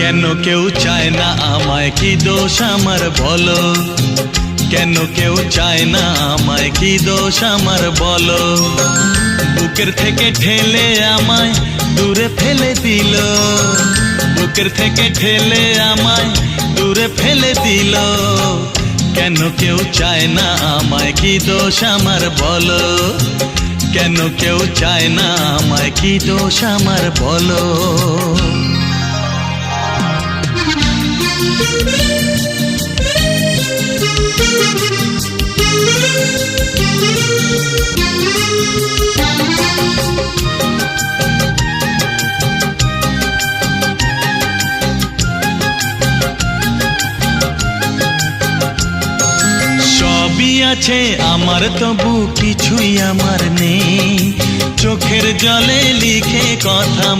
কেন কেউ চায় না আমায়, কি দোষ আমার বলো? কেন কেউ চায় না আমায়, কি দোষ আমার বলো? বুকের থেকে ঠেলে আমায় দূরে ফেলে দিল, বুকের থেকে ঠেলে আমায় দূরে ফেলে দিল। কেন কেউ চায় না আমায়, কি দোষ আমার বলো? কেন কেউ চায় না আমায়, কি দোষ আমার বলো? সবই আছে আমার, তবু কিছুই আমার নেই। চোখের জলে লিখে কথা